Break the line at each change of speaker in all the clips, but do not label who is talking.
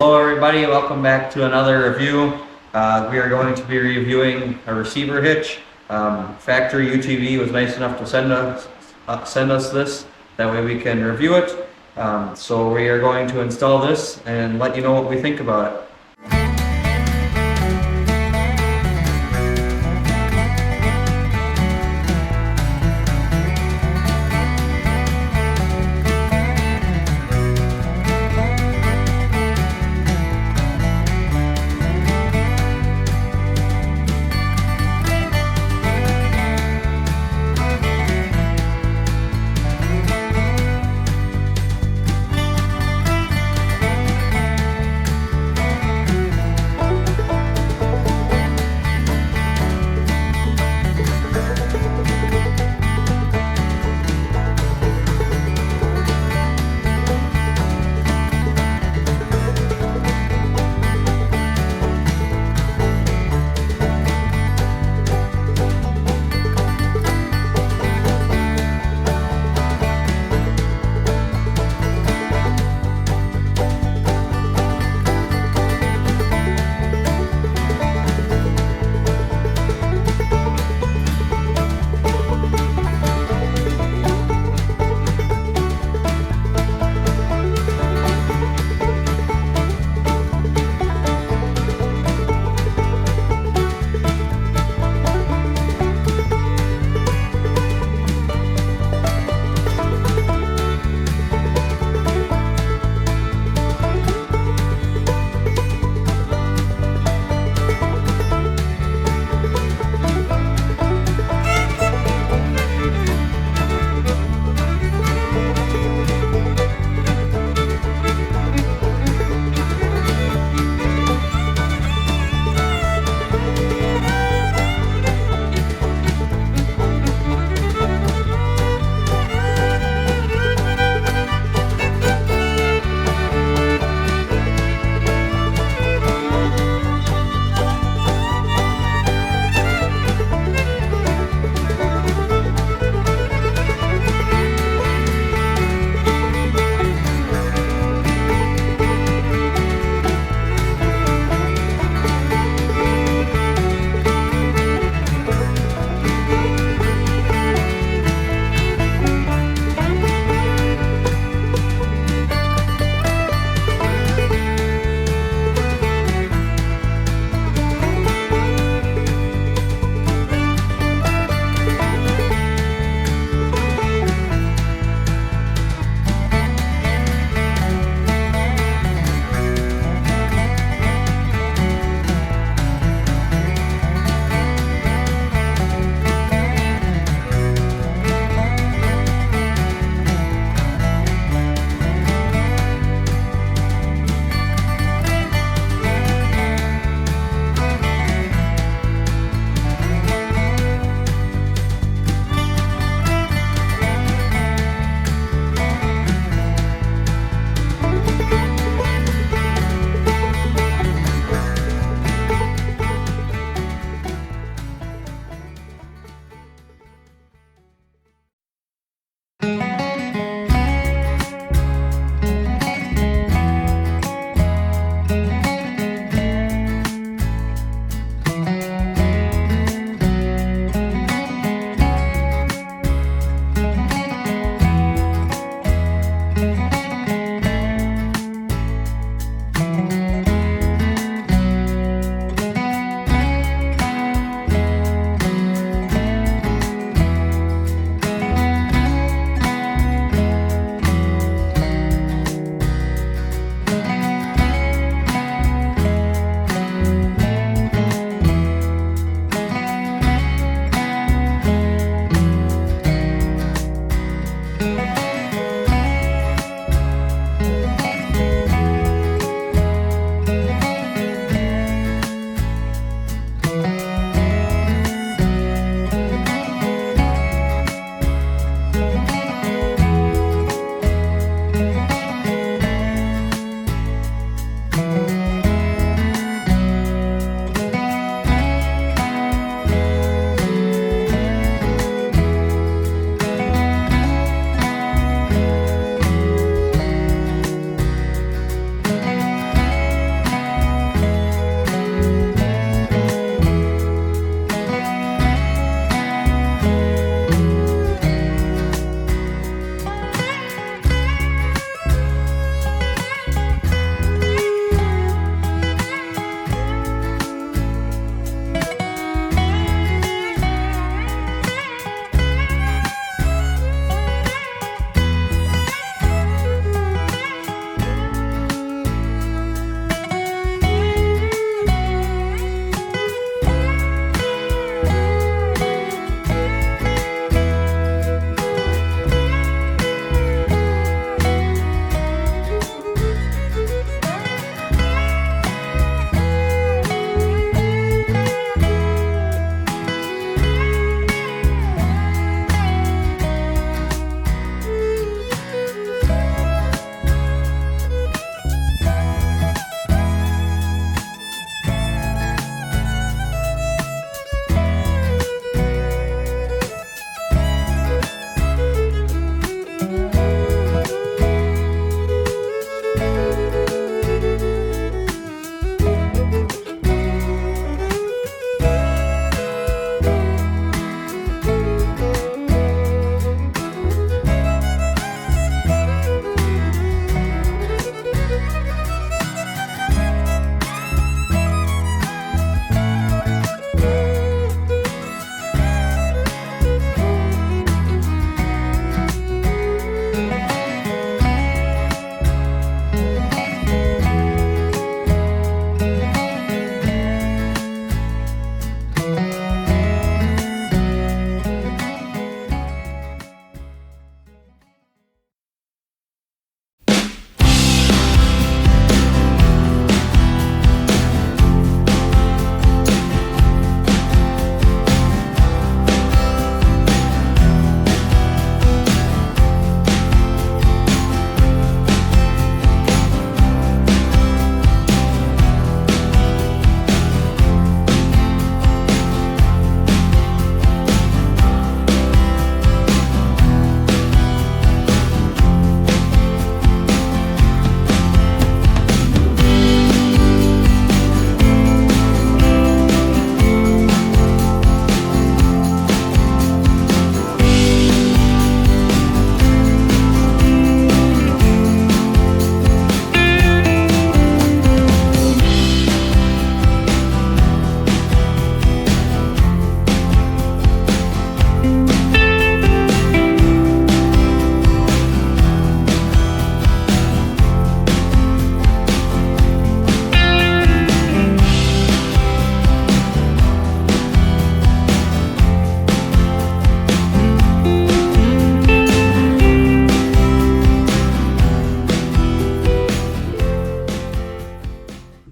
Hello everybody, welcome back to another review. We are going to be reviewing a receiver hitch. FactoryUTV was nice enough to send us this, that way we can review it. So we are going to install this and let you know what we think about it.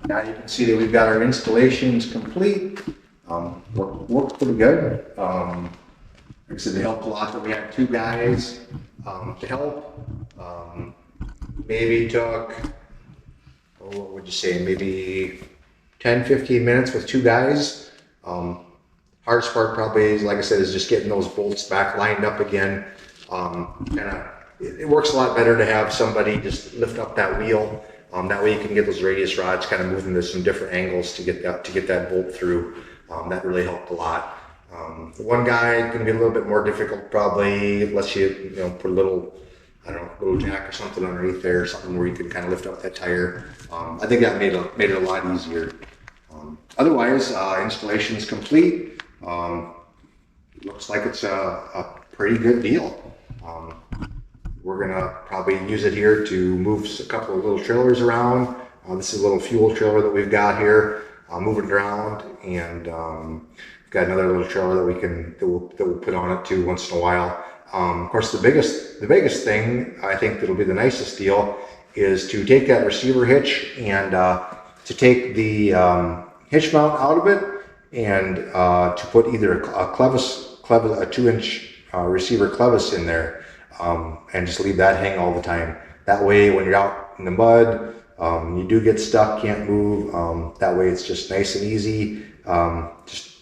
Now you can see that we've got our installations complete. Worked pretty good. Like I said, it helped a lot that we had 2 guys to help. Maybe took, what would you say, maybe 10-15 minutes with 2 guys. Hardest part probably is, like I said, is just getting those bolts back lined up again. It works a lot better to have somebody just lift up that wheel. That way you can get those radius rods kind of moving to some different angles to get that bolt through. That really helped a lot. The one guy going to be a little bit more difficult probably, unless you put a little, I don't know, little jack or something underneath there, something where you can kind of lift up that tire. I think that made it a lot easier. Otherwise, installation is complete. Looks like it's a pretty good deal. We're gonna probably use it here to move a couple of little trailers around. This is a little fuel trailer that we've got here, moving around, and we've got another little trailer that we'll put on it too once in a while. Of course, the biggest thing I think that'll be the nicest deal is to take that receiver hitch and to take the hitch mount out of it, and to put either a 2-inch receiver clevis in there, and just leave that hang all the time. That way, when you're out in the mud, you do get stuck, can't move. That way, it's just nice and easy. Just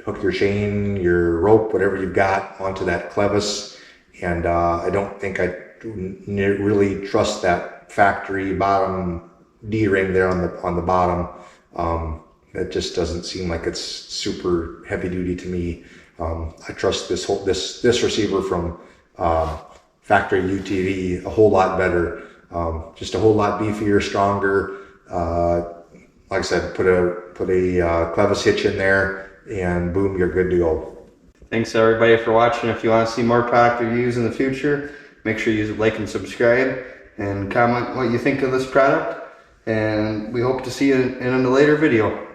hook your chain, your rope, whatever you've got, onto that clevis. And I don't think I really trust that factory bottom D-ring there on the bottom. It just doesn't seem like it's super heavy duty to me. I trust this receiver from FactoryUTV a whole lot better. Just a whole lot beefier, stronger. Like I said, put a clevis hitch in there, and boom, you're good to go.
Thanks everybody for watching. If you want to see more product reviews in the future, make sure you like and subscribe, and comment what you think of this product. And we hope to see you in a later video.